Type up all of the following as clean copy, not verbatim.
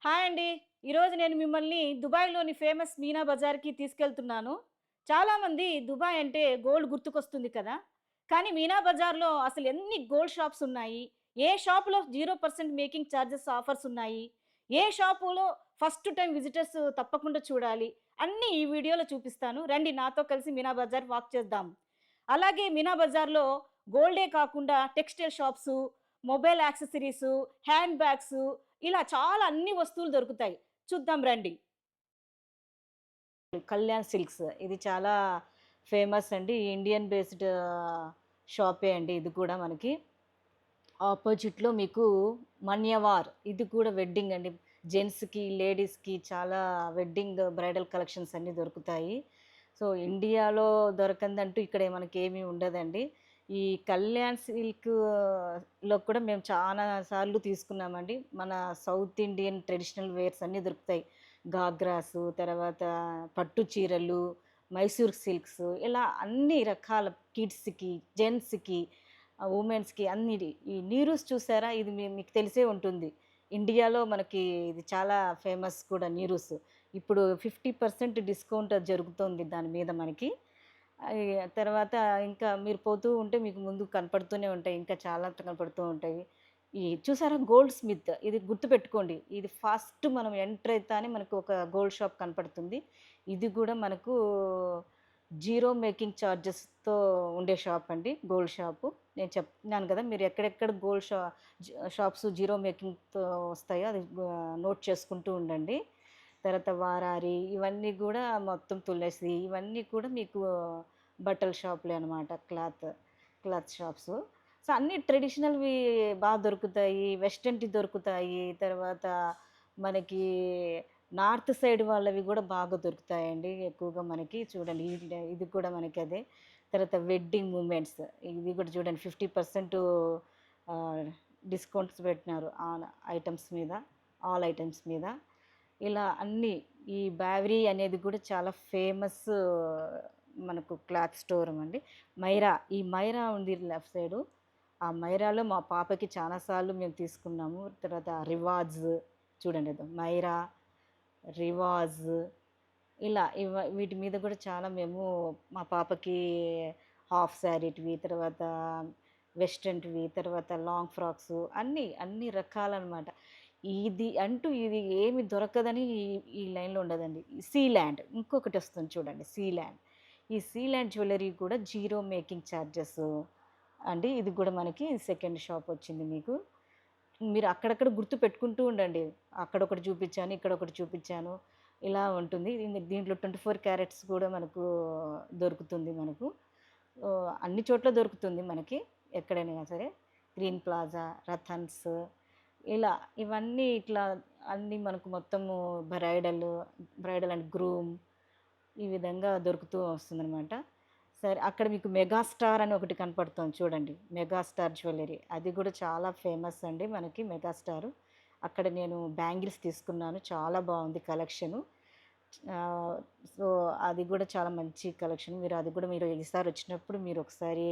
Hi అండి. ఈరోజు నేను మిమ్మల్ని దుబాయ్‌లోని ఫేమస్ మీనా బజార్‌కి తీసుకెళ్తున్నాను. చాలామంది దుబాయ్ అంటే గోల్డ్ గుర్తుకొస్తుంది కదా! కానీ మీనా బజార్‌లో అసలు ఎన్ని గోల్డ్ షాప్స్ ఉన్నాయి? ఏ షాప్‌లో 0% మేకింగ్ చార్జెస్ ఆఫర్స్ ఉన్నాయి? ఏ షాపులో ఫస్ట్ టైమ్ విజిటర్స్ తప్పకుండా చూడాలి? అన్నీ ఈ వీడియోలో చూపిస్తాను. రండి నాతో కలిసి మీనా బజార్ వాక్ చేద్దాం. అలాగే మీనా బజార్‌లో గోల్డే కాకుండా textile shops, mobile accessories, hand bags ఇలా చాలా అన్ని వస్తువులు దొరుకుతాయి. చూద్దాం రండి. కళ్యాణ్ సిల్క్స్ ఇది చాలా ఫేమస్ అండి. ఇండియన్ బేస్డ్ షాపే అండి ఇది కూడా మనకి. ఆపోజిట్‌లో మీకు మన్యవార్ ఇది కూడా వెడ్డింగ్ అండి. జెంట్స్‌కి, లేడీస్‌కి చాలా వెడ్డింగ్ బ్రైడల్ కలెక్షన్స్ అన్నీ దొరుకుతాయి. సో, ఇండియాలో దొరకందంటూ ఇక్కడ మనకేమీ ఉండదండి. ఈ కళ్యాణ్ సిల్క్‌లో కూడా మేము చానా సార్లు తీసుకున్నామండి. మన సౌత్ ఇండియన్ ట్రెడిషనల్ వేర్స్ అన్నీ దొరుకుతాయి. గాగ్రాసు, తర్వాత పట్టు చీరలు, మైసూర్ సిల్క్స్ ఇలా అన్ని రకాల కిడ్స్‌కి, జెంట్స్‌కి వుమెన్స్‌కి అన్నిటి. ఈ నీరూస్ చూసారా? ఇది మీకు తెలిసే ఉంటుంది. ఇండియాలో మనకి ఇది చాలా ఫేమస్ కూడా నీరూస్. ఇప్పుడు 50% డిస్కౌంట్ అది జరుగుతోంది దాని మీద మనకి. తర్వాత ఇంకా మీరు పోతూ ఉంటే మీకు ముందు కనపడుతూనే ఉంటాయి. ఇంకా చాలా కనపడుతూ ఉంటాయి. ఈ చూసారా గోల్డ్ స్మిత్ ఇది గుర్తుపెట్టుకోండి. ఇది ఫస్ట్ మనం ఎంటర్ అయితానే మనకు ఒక గోల్డ్ షాప్ కనపడుతుంది. ఇది గూడా మనకు జీరో మేకింగ్ చార్జెస్‌తో ఉండే షాప్ అండి. Gold shop. నేను చెప్తున్నాను గదా! మీరు ఎక్కడెక్కడ గోల్డ్ షాప్స్ జీరో మేకింగ్‌తో వస్తాయో అది నోట్ చేసుకుంటూ ఉండండి. తర్వాత వారారి ఇవన్నీ గూడా మొత్తం తులసి ఇవన్నీ కూడా మీకు బట్టల షాపులే అనమాట. Cloth shops. సో, అన్నీ ట్రెడిషనల్‌వి దొరుకుతాయి. వెస్టర్న్‌వి దొరుకుతాయి. తర్వాత మనకి నార్త్ సైడ్ వాళ్ళవి గూడా బాగా దొరుకుతాయండి. ఎక్కువగా మనకి చూడండి ఇది కూడా మనకి అదే. తర్వాత వెడ్డింగ్ మూమెంట్స్ ఇది కూడా చూడండి 50% ఆహ్, డిస్కౌంట్స్ పెట్టినారు ఆన్ ఐటెమ్స్ మీద. ఆల్ ఐటెమ్స్ మీద. ఇలా అన్నీ ఈ బావరీ అనేది కూడా చాలా ఫేమస్ మనకు క్లాత్ స్టోర్ అండి. ఈ మైరా ఉంది లెఫ్ట్ సైడు. ఆ మైరాలో మా పాపకి చాలా సార్లు మేము తీసుకున్నాము. తర్వాత రివాజ్ చూడండి అదో మైరా, రివాజ్ ఇలా వీటి మీద కూడా చాలా మేము మా పాపకి హాఫ్ శారీటివి, తర్వాత వెస్టర్న్‌టివి, తర్వాత లాంగ్ ఫ్రాక్సు అన్ని రకాలనమాట. ఇది ఏమి దొరకదని ఈ లైన్‌లో ఉండదండి. సీలాండ్ ఇంకొకటొస్తుంది చూడండి సీలాండ్. ఈ సీలాండ్ జ్యువెల్లరీ కూడా జీరో మేకింగ్ చార్జెస్ అండి. ఇది కూడా మనకి సెకండ్ షాపొచ్చింది మీకు. మీరు అక్కడక్కడ గుర్తుపెట్టుకుంటూ ఉండండి. అక్కడొకటి చూపిచ్చాను, ఇక్కడొకటి చూపిచ్చాను. ఇలా ఉంటుంది. దీంట్లో 24 క్యారెట్స్ కూడా మనకు దొరుకుతుంది మనకు. అన్ని చోట్ల దొరుకుతుంది మనకి. ఎక్కడైనా సరే. గ్రీన్ ప్లాజా, రతన్స్ ఇలా ఇవన్నీ ఇట్లా అన్నీ మనకు మొత్తము బ్రైడల్ అండ్ గ్రూమ్ ఈ విధంగా దొరుకుతూ వస్తుందనమాట. సరే అక్కడ మీకు మెగాస్టార్ అని ఒకటి కనపడుతోంది చూడండి. Megastar jewellery. అది కూడా చాలా ఫేమస్ అండి మనకి మెగాస్టారు. అక్కడ నేను బ్యాంగిల్స్ తీసుకున్నాను. చాలా బావుంది కలెక్షను. ఆహ్, సో, అది గూడా చాలా మంచి కలెక్షన్. మీరు ఈసారి వచ్చినప్పుడు మీరొకసారి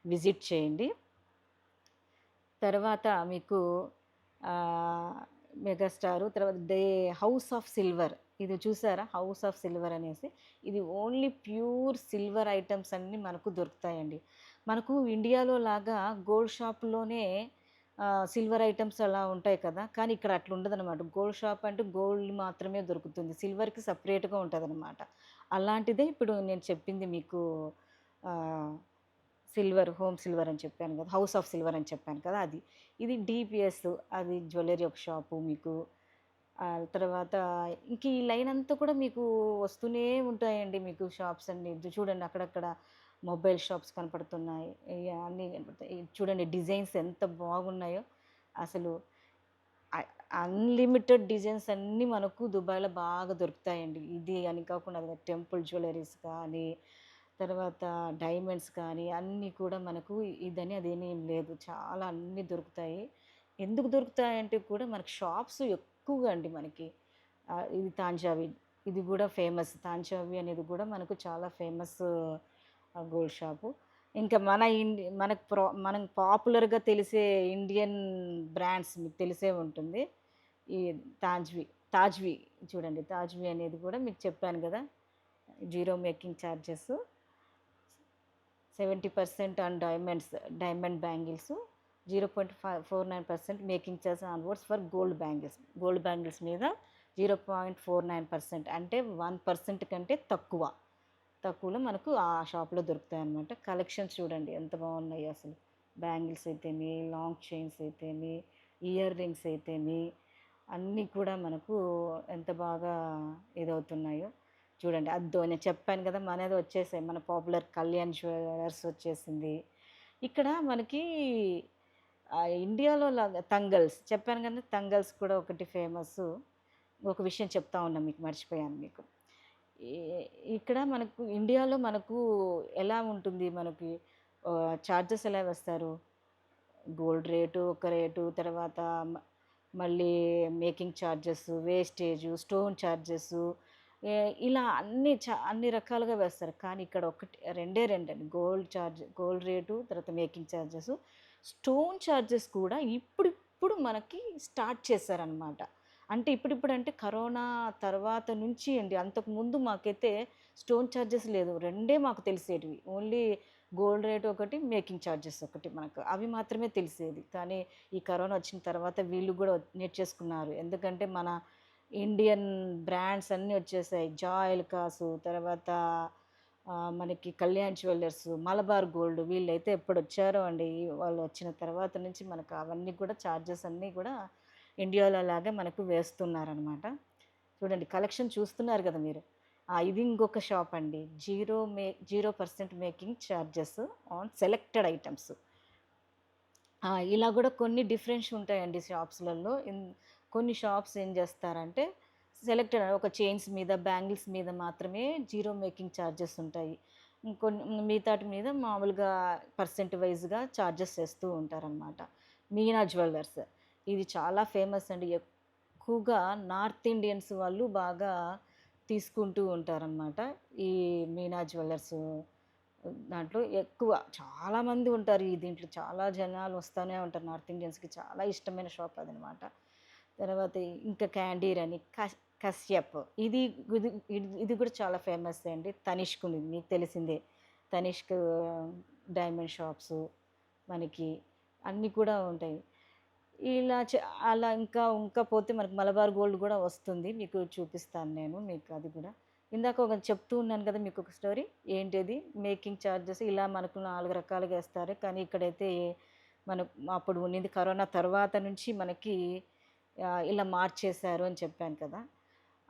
విజిట్ చేయండి. తర్వాత మీకు ఆహ్, మెగాస్టారు తర్వాత హౌస్ ఆఫ్ సిల్వర్ ఇది చూసారా? హౌస్ ఆఫ్ సిల్వర్ అనేసి. ఇది ఓన్లీ ప్యూర్ సిల్వర్ ఐటెమ్స్ అన్నీ మనకు దొరుకుతాయండి. మనకు ఇండియాలో లాగా గోల్డ్ షాప్‌లోనే సిల్వర్ ఐటెమ్స్ అలా ఉంటాయి కదా! కానీ ఇక్కడ అట్లా ఉండదనమాట. గోల్డ్ షాప్ అంటే గోల్డ్ మాత్రమే దొరుకుతుంది. సిల్వర్‌కి సెపరేట్‌గా ఉంటదనమాట. అలాంటిదే ఇప్పుడు నేను చెప్పింది మీకు ఆహ్ హోమ్ సిల్వర్ అని చెప్పాను కదా! హౌస్ ఆఫ్ సిల్వర్ అని చెప్పాను కదా! అది. ఇది డీపీఎస్ అది జ్యువెల్లరీ ఒక షాపు మీకు. తర్వాత ఇంక ఈ లైన్ అంతా కూడా మీకు వస్తూనే ఉంటాయండి మీకు షాప్స్ అన్నీ. చూడండి అక్కడక్కడ మొబైల్ షాప్స్ కనపడుతున్నాయి. అన్నీ కనపడతాయి. చూడండి డిజైన్స్ ఎంత బాగున్నాయో. అసలు అ అన్‌లిమిటెడ్ డిజైన్స్ అన్నీ మనకు దుబాయ్‌లో బాగా దొరుకుతాయండి. ఇది అని కాకుండా టెంపుల్ జ్యువెల్లరీస్ కానీ, తర్వాత డైమండ్స్ కానీ అన్నీ కూడా మనకు ఇదని అదని ఏం లేదు. చాలా అన్నీ దొరుకుతాయి. ఎందుకు దొరుకుతాయంటే కూడా మనకు షాప్స్ ఎక్కువగా అండి మనకి. ఇది తాంజావి ఇది గూడా ఫేమస్. తాంజావి అనేది గూడా మనకు చాలా ఫేమస్ గోల్డ్ షాపు. ఇంకా మనం పాపులర్‌గా తెలిసే ఇండియన్ బ్రాండ్స్ మీకు తెలిసే ఉంటుంది. ఈ తాజ్వి తాజ్వి చూడండి, తాజ్వి అనేది కూడా మీకు చెప్పాను కదా, zero making charges, 70% on diamond bangles, 0.49% making charge onwards for gold bangles మీద 0.49%, అంటే 1% కంటే తక్కువలో మనకు ఆ షాప్లో దొరుకుతాయి అన్నమాట. కలెక్షన్స్ చూడండి ఎంత బాగున్నాయి అసలు, బ్యాంగిల్స్ అయితేమి, లాంగ్ చైన్స్ అయితేమి, ఇయర్ రింగ్స్ అయితేమి, అన్నీ కూడా మనకు ఎంత బాగా ఇదవుతున్నాయో చూడండి. అద్దో నేను చెప్పాను కదా, మనది వచ్చేసాయి, మన పాపులర్ కళ్యాణ్ జ్యువెలర్స్ వచ్చేసింది. ఇక్కడ మనకి ఇండియాలో లాగా తంగల్స్ చెప్పాను కదా, తంగల్స్ కూడా ఒకటి ఫేమస్. ఒక విషయం చెప్తా ఉన్నా మీకు, మర్చిపోయాను మీకు. ఇక్కడ మనకు ఇండియాలో మనకు ఎలా ఉంటుంది, మనకి ఛార్జెస్ ఎలా వేస్తారు, గోల్డ్ రేటు ఒక రేటు, తర్వాత మళ్ళీ making charges, wastage, stone charges, ఇలా అన్ని రకాలుగా వేస్తారు. కానీ ఇక్కడ రెండండి, గోల్డ్ రేటు, తర్వాత మేకింగ్ ఛార్జెస్, స్టోన్ ఛార్జెస్ కూడా ఇప్పుడు మనకి స్టార్ట్ చేశారనమాట. అంటే ఇప్పుడిప్పుడు అంటే కరోనా తర్వాత నుంచి అండి, అంతకుముందు మాకైతే స్టోన్ ఛార్జెస్ లేదు, రెండే మాకు తెలిసేటివి, ఓన్లీ గోల్డ్ రేట్ ఒకటి, మేకింగ్ ఛార్జెస్ ఒకటి, మనకు అవి మాత్రమే తెలిసేది. కానీ ఈ కరోనా వచ్చిన తర్వాత వీళ్ళు కూడా నేర్చేసుకున్నారు, ఎందుకంటే మన ఇండియన్ బ్రాండ్స్ అన్నీ వచ్చేసాయి, జాయలుకాసు, తర్వాత మనకి కళ్యాణ్ జ్యువెలర్స్, మలబార్ గోల్డ్, వీళ్ళైతే ఎప్పుడు వచ్చారో అండి, వాళ్ళు వచ్చిన తర్వాత నుంచి మనకు అవన్నీ కూడా ఛార్జెస్ అన్నీ కూడా ఇండియాలో లాగే మనకు వేస్తున్నారనమాట. చూడండి కలెక్షన్ చూస్తున్నారు కదా మీరు. ఇది ఇంకొక షాప్ అండి, 0% making charges on selected items. ఇలా కూడా కొన్ని డిఫరెన్స్ ఉంటాయండి షాప్స్లలో. కొన్ని షాప్స్ ఏం చేస్తారంటే సెలెక్టెడ్ ఒక చైన్స్ మీద, బ్యాంగిల్స్ మీద మాత్రమే జీరో మేకింగ్ ఛార్జెస్ ఉంటాయి, ఇంకొన్ని మిగతాటి మీద మామూలుగా పర్సెంట్ వైజ్గా ఛార్జెస్ చేస్తూ ఉంటారనమాట. మీనా జ్యువెలర్స్ ఇది చాలా ఫేమస్ అండి, ఎక్కువగా నార్త్ ఇండియన్స్ వాళ్ళు బాగా తీసుకుంటూ ఉంటారనమాట. ఈ మీనా జ్యువెలర్స్ దాంట్లో ఎక్కువ చాలామంది ఉంటారు, దీంట్లో చాలా జనాలు వస్తూనే ఉంటారు, నార్త్ ఇండియన్స్కి చాలా ఇష్టమైన షాప్ అదనమాట. తర్వాత ఇంకా క్యాండీర్ అని, కశ్యప్, ఇది ఇది ఇది కూడా చాలా ఫేమస్ అండి. తనిష్క్ ఉంది మీకు తెలిసిందే, తనిష్క్ డైమండ్ షాప్స్ మనకి అన్నీ కూడా ఉంటాయి. ఇలా అలా ఇంకా పోతే మనకు మలబార్ గోల్డ్ కూడా వస్తుంది, మీకు చూపిస్తాను నేను మీకు అది కూడా. ఇందాక ఒక చెప్తూ ఉన్నాను కదా మీకు ఒక స్టోరీ, ఏంటిది మేకింగ్ ఛార్జెస్ ఇలా మనకు 4 రకాలుగా వేస్తారు, కానీ ఇక్కడైతే మనకు అప్పుడు ఉన్నింది కరోనా తర్వాత నుంచి మనకి ఇలా మార్చేశారు అని చెప్పాను కదా,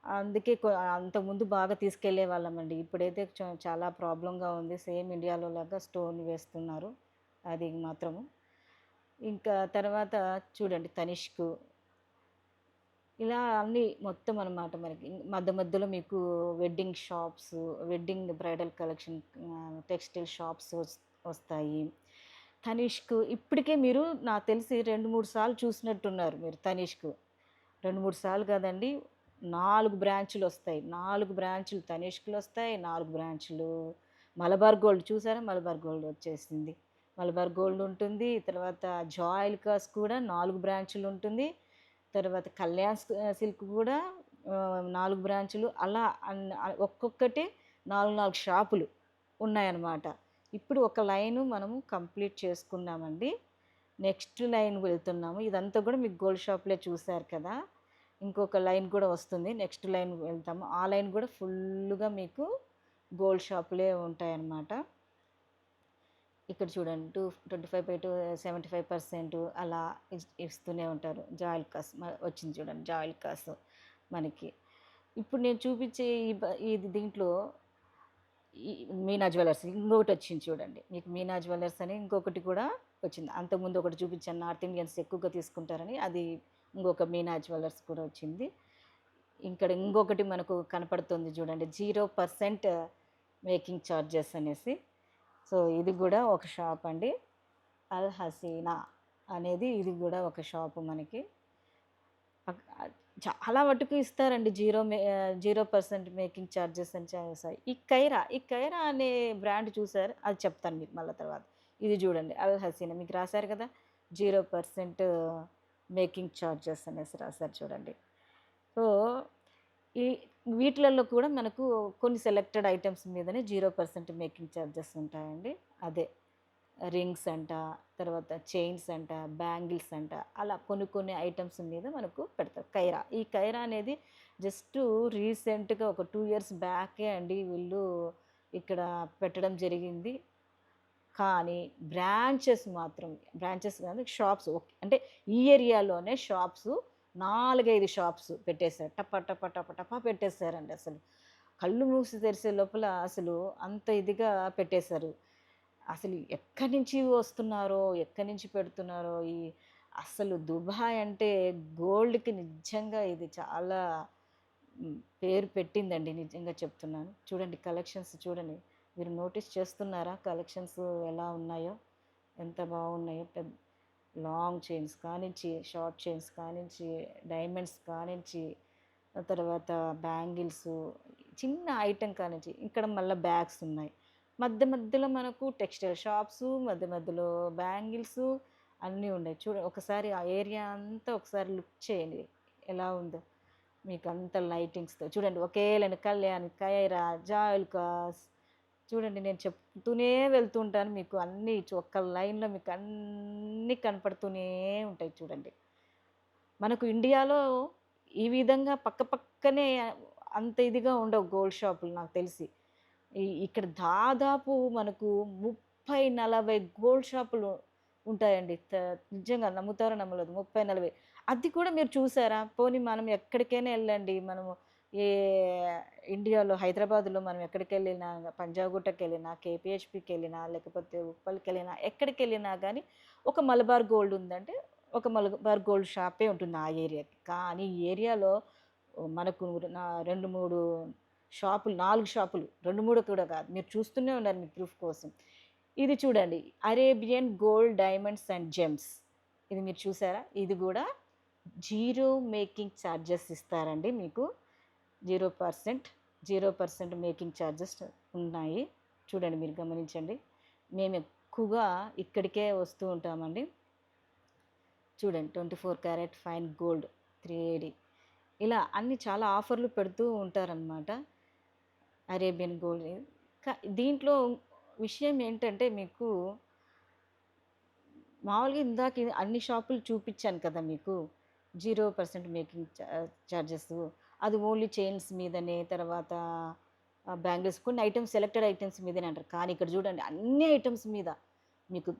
అందుకే అంతకుముందు బాగా తీసుకెళ్లే వాళ్ళమండి, ఇప్పుడైతే చాలా ప్రాబ్లంగా ఉంది, సేమ్ ఇండియాలో లాగా స్టోన్ వేస్తున్నారు అది మాత్రము. ఇంకా తర్వాత చూడండి తనిష్క్, ఇలా అన్నీ మొత్తం అనమాట. మనకి మధ్యలో మీకు wedding shops, wedding bridal collection, textile shops వస్తాయి. తనిష్క్ ఇప్పటికే మీరు నాకు తెలిసి 2-3 సార్లు చూసినట్టున్నారు మీరు తనిష్క్, 2-3 సార్లు కాదండి, 4 బ్రాంచులు వస్తాయి, 4 బ్రాంచులు తనిష్క్లు వస్తాయి, 4 బ్రాంచులు మలబార్ గోల్డ్ చూసారా, మలబార్ గోల్డ్ వచ్చేసింది, మలబార్ గోల్డ్ ఉంటుంది. తర్వాత జాయలుకాస్ కూడా 4 బ్రాంచులు ఉంటుంది. తర్వాత కళ్యాణ్ సిల్క్ కూడా 4 బ్రాంచులు, అలా ఒక్కొక్కటి 4 షాపులు ఉన్నాయన్నమాట. ఇప్పుడు ఒక లైను మనము కంప్లీట్ చేసుకున్నామండి, నెక్స్ట్ లైన్ వెళ్తున్నాము. ఇదంతా కూడా మీకు గోల్డ్ షాప్లే చూశారు కదా, ఇంకొక లైన్ కూడా వస్తుంది, నెక్స్ట్ లైన్ వెళ్తాము, ఆ లైన్ కూడా ఫుల్గా మీకు గోల్డ్ షాపులే ఉంటాయన్నమాట. ఇక్కడ చూడండి 25% అలా ఇస్తూనే ఉంటారు. జాయలుకాస్ వచ్చింది చూడండి, జాయలుకాస్ మనకి. ఇప్పుడు నేను చూపించే ఇది దీంట్లో ఈ మీనా జ్యువెలర్స్ ఇంకొకటి వచ్చింది చూడండి, మీకు మీనా జ్యువెలర్స్ అని ఇంకొకటి కూడా వచ్చింది. అంతకుముందు ఒకటి చూపించాను, నార్త్ ఇండియన్స్ ఎక్కువగా తీసుకుంటారని, అది ఇంకొక మీనా జ్యువెలర్స్ కూడా వచ్చింది. ఇక్కడ ఇంకొకటి మనకు కనపడుతుంది చూడండి, 0% మేకింగ్ ఛార్జెస్ అనేసి. సో ఇది కూడా ఒక షాప్ అండి, అల్ హసీనా అనేది, ఇది కూడా ఒక షాపు మనకి. చాలా మటుకు ఇస్తారండి 0% మేకింగ్ ఛార్జెస్ అని చేస్తాయి. ఈ కైరా అనే బ్రాండ్ చూసారు, అది చెప్తాను మీకు మళ్ళీ తర్వాత. ఇది చూడండి అల్ హసీనా, మీకు రాశారు కదా 0% మేకింగ్ ఛార్జెస్ అనేసి రాశారు చూడండి. సో, ఈ వీటిలలో కూడా మనకు కొన్ని సెలెక్టెడ్ ఐటెమ్స్ మీదనే 0% మేకింగ్ ఛార్జెస్ ఉంటాయండి. అదే రింగ్స్ అంట, తర్వాత చైన్స్ అంట, బ్యాంగిల్స్ అంట, అలా కొన్ని కొన్ని ఐటెమ్స్ మీద మనకు పెడతారు. కైరా. ఈ కైరా అనేది జస్ట్ రీసెంట్‌గా ఒక 2 ఇయర్స్ బ్యాకే అండి వీళ్ళు ఇక్కడ పెట్టడం జరిగింది. కానీ బ్రాంచెస్ కాదు షాప్స్ అంటే ఈ ఏరియాలోనే షాప్స్ 4, 5 షాప్స్ పెట్టేశారు. టప టప టప టపా పెట్టేశారండి అసలు. కళ్ళు మూసి తెరిసే లోపల అసలు అంత ఇదిగా పెట్టేశారు. అసలు ఎక్కడి నుంచి వస్తున్నారో, ఎక్కడి నుంచి పెడుతున్నారో అసలు దుబాయ్ అంటే గోల్డ్‌కి నిజంగా ఇది చాలా పేరు పెట్టిందండి నిజంగా చెప్తున్నాను. చూడండి కలెక్షన్స్ చూడండి. మీరు నోటీస్ చేస్తున్నారా కలెక్షన్స్ ఎలా ఉన్నాయో? ఎంత బాగున్నాయో. లాంగ్ చైన్స్ కానించి, షార్ట్ చైన్స్ కానించి, డైమండ్స్ కానించి, ఆ తర్వాత బ్యాంగిల్సు, చిన్న ఐటెం కానించి, ఇక్కడ మళ్ళా బ్యాగ్స్ ఉన్నాయి. మధ్య మధ్యలో మనకు టెక్స్టైల్ షాప్సు, మధ్య మధ్యలో బ్యాంగిల్సు అన్నీ ఉన్నాయి. ఒకసారి ఆ ఏరియా అంతా ఒకసారి లుక్ చేయండి ఎలా ఉందో. మీకు అంత లైటింగ్స్‌తో చూడండి ఒకే లైన్ కళ్యాణ్, కైరా, జాయలుకాస్ చూడండి నేను చెప్తూనే వెళ్తూ ఉంటాను. మీకు అన్నీ ఒక్క లైన్‌లో మీకు అన్నీ కనపడుతూనే ఉంటాయి చూడండి. మనకు ఇండియాలో ఈ విధంగా పక్కపక్కనే అంత ఇదిగా ఉండవు గోల్డ్ షాపులు నాకు తెలిసి. ఇక్కడ దాదాపు మనకు 30, 40 గోల్డ్ షాపులు ఉంటాయండి. నిజంగా నమ్ముతారో నమ్మలేదో 30, 40 అది కూడా మీరు చూసారా? పోనీ మనం ఎక్కడికైనా ఎళ్ళండి. మనము ఏ ఇండియాలో హైదరాబాద్‌లో మనం ఎక్కడికెళ్ళినా, పంజాగుట్టకెళ్ళినా, కేపీహెచ్‌పీకెళ్ళినా, లేకపోతే ఉప్పల్‌కెళ్ళినా, ఎక్కడికెళ్ళినా గానీ ఒక మలబార్ గోల్డ్ ఉందంటే, ఒక మలబార్ గోల్డ్ షాపే ఉంటుంది ఆ ఏరియాకి. కానీ ఈ ఏరియాలో మనకు 2, 3 షాపులు, 4 షాపులు 2, 3 కూడా కాదు. మీరు చూస్తూనే ఉన్నారు మీ ప్రూఫ్ కోసం. ఇది చూడండి. Arabian gold diamonds and gems. ఇది మీరు చూసారా? ఇది గూడా జీరో మేకింగ్ ఛార్జెస్ ఇస్తారండి మీకు. 0% మేకింగ్ ఛార్జెస్ ఉన్నాయి. చూడండి మీరు గమనించండి. మేము ఎక్కువగా ఇక్కడికే వస్తూ ఉంటామండి. చూడండి 24 క్యారెట్ ఫైన్ గోల్డ్ 3AD ఇలా అన్ని చాలా ఆఫర్లు పెడుతూ ఉంటారనమాట. అరేబియన్ గోల్డ్ దీంట్లో విషయం ఏంటంటే మీకు మామూలుగా ఇందాక అన్ని షాపులు చూపించాను కదా మీకు. 0% మేకింగ్ చార్జెస్. అది ఓన్లీ చైన్స్ మీదనే, తర్వాత బ్యాంగిల్స్ కొన్ని ఐటెమ్స్ సెలెక్టెడ్ ఐటెమ్స్ మీదనే అంటారు. కానీ ఇక్కడ చూడండి అన్ని ఐటెమ్స్ మీద మీకు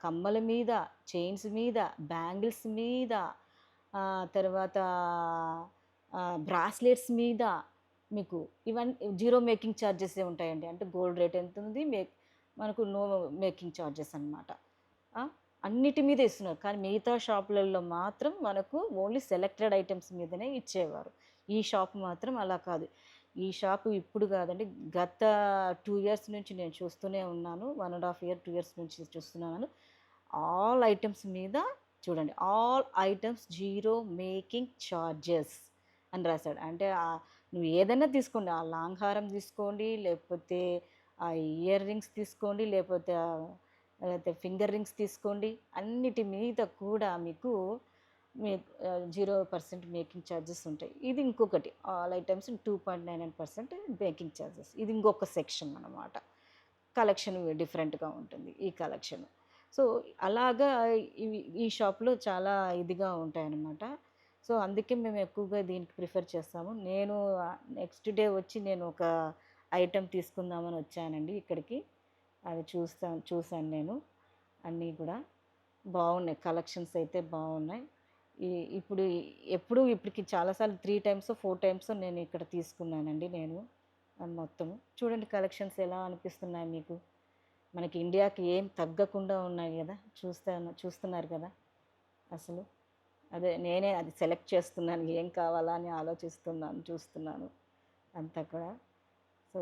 కమ్మల మీద, చైన్స్ మీద, బ్యాంగిల్స్ మీద, తర్వాత బ్రాస్లెట్స్ మీద మీకు ఇవన్నీ జీరో మేకింగ్ ఛార్జెసే ఉంటాయండి. అంటే గోల్డ్ రేట్ ఎంత ఉంది మనకు నో మేకింగ్ ఛార్జెస్ అనమాట. అన్నిటి మీద ఇస్తున్నారు. కానీ మిగతా షాపులలో మాత్రం మనకు ఓన్లీ సెలెక్టెడ్ ఐటెమ్స్ మీదనే ఇచ్చేవారు. ఈ షాప్ మాత్రం అలా కాదు. ఈ షాపు ఇప్పుడు కాదండి, గత 2 ఇయర్స్ నుంచి నేను చూస్తూనే ఉన్నాను. 1½ ఇయర్ 2 ఇయర్స్ నుంచి చూస్తున్నాను. ఆల్ ఐటెమ్స్ మీద చూడండి, all items zero making charges అని రాశాడు. అంటే నువ్వు ఏదైనా తీసుకోండి, ఆ లాంగ్ హారం తీసుకోండి, లేకపోతే ఆ ఇయర్ రింగ్స్ తీసుకోండి, లేకపోతే ఫింగర్ రింగ్స్ తీసుకోండి, అన్నిటి మీద కూడా మీకు 0% మేకింగ్ ఛార్జెస్ ఉంటాయి. ఇది ఇంకొకటి ఆల్ ఐటమ్స్ 2.99% మేకింగ్ ఛార్జెస్. ఇది ఇంకొక సెక్షన్ అన్నమాట. కలెక్షన్ డిఫరెంట్గా ఉంటుంది ఈ కలెక్షన్. సో అలాగా ఈ షాప్లో చాలా ఇదిగా ఉంటాయన్నమాట. సో అందుకే మేము ఎక్కువగా దీనికి ప్రిఫర్ చేస్తాము. నేను నెక్స్ట్ డే వచ్చి నేను ఒక ఐటెం తీసుకుందామని వచ్చానండి ఇక్కడికి. అది చూసాను నేను. అన్నీ కూడా బాగున్నాయి, కలెక్షన్స్ అయితే బాగున్నాయి. ఇప్పటికి చాలాసార్లు 3 టైమ్స్ 4 టైమ్స్ నేను ఇక్కడ తీసుకున్నానండి నేను మొత్తము. చూడండి కలెక్షన్స్ ఎలా అనిపిస్తున్నాయి మీకు. మనకి ఇండియాకి ఏం తగ్గకుండా ఉన్నాయి కదా, చూస్తున్నారు కదా అసలు. నేనే అది సెలెక్ట్ చేస్తున్నాను, ఏం కావాలా అని చూస్తున్నాను అంతా కూడా. సో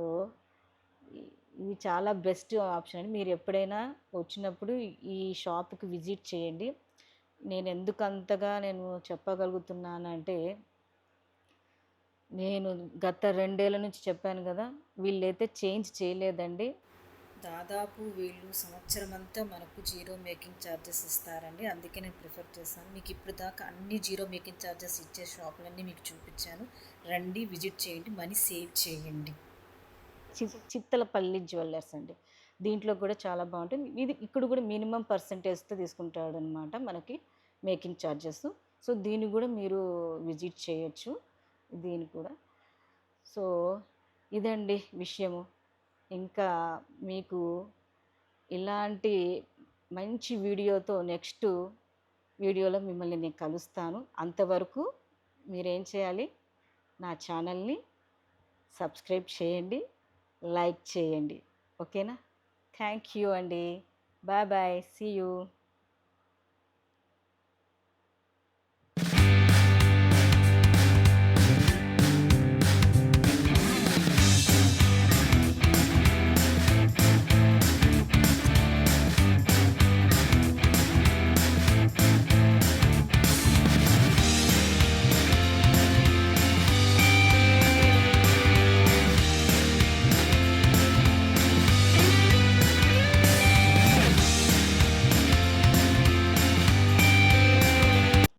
ఇది చాలా బెస్ట్ ఆప్షన్ అండి. మీరు ఎప్పుడైనా వచ్చినప్పుడు ఈ షాప్కి విజిట్ చేయండి. నేను ఎందుకు అంతగా చెప్పగలుగుతున్నానంటే, నేను గత 2 ఏళ్ల నుంచి చెప్పాను కదా, వీళ్ళైతే చేంజ్ చేయలేదండి. దాదాపు వీళ్ళు సంవత్సరం అంతా మనకు జీరో మేకింగ్ ఛార్జెస్ ఇస్తారండి. అందుకే నేను ప్రిఫర్ చేస్తాను. మీకు ఇప్పుడు దాకా అన్ని జీరో మేకింగ్ ఛార్జెస్ ఇచ్చే షాపులన్నీ మీకు చూపించాను. రండి, విజిట్ చేయండి, మనీ సేవ్ చేయండి. చిత్తలపల్లి జ్యువెలర్స్ అండి. దీంట్లో కూడా చాలా బాగుంటుంది. ఇది ఇక్కడ కూడా మినిమం పర్సంటేజ్తో తీసుకుంటాడు అనమాట మనకి మేకింగ్ ఛార్జెస్. సో దీన్ని కూడా మీరు విజిట్ చేయొచ్చు, దీన్ని కూడా. సో ఇదండి విషయము. ఇంకా మీకు ఇలాంటి మంచి వీడియోతో నెక్స్ట్ వీడియోలో మిమ్మల్ని నేను కలుస్తాను. అంతవరకు మీరేం చేయాలి, నా ఛానల్ని సబ్స్క్రైబ్ చేయండి, లైక్ చేయండి. ఓకేనా? థ్యాంక్ యూ అండి. Bye bye, see you.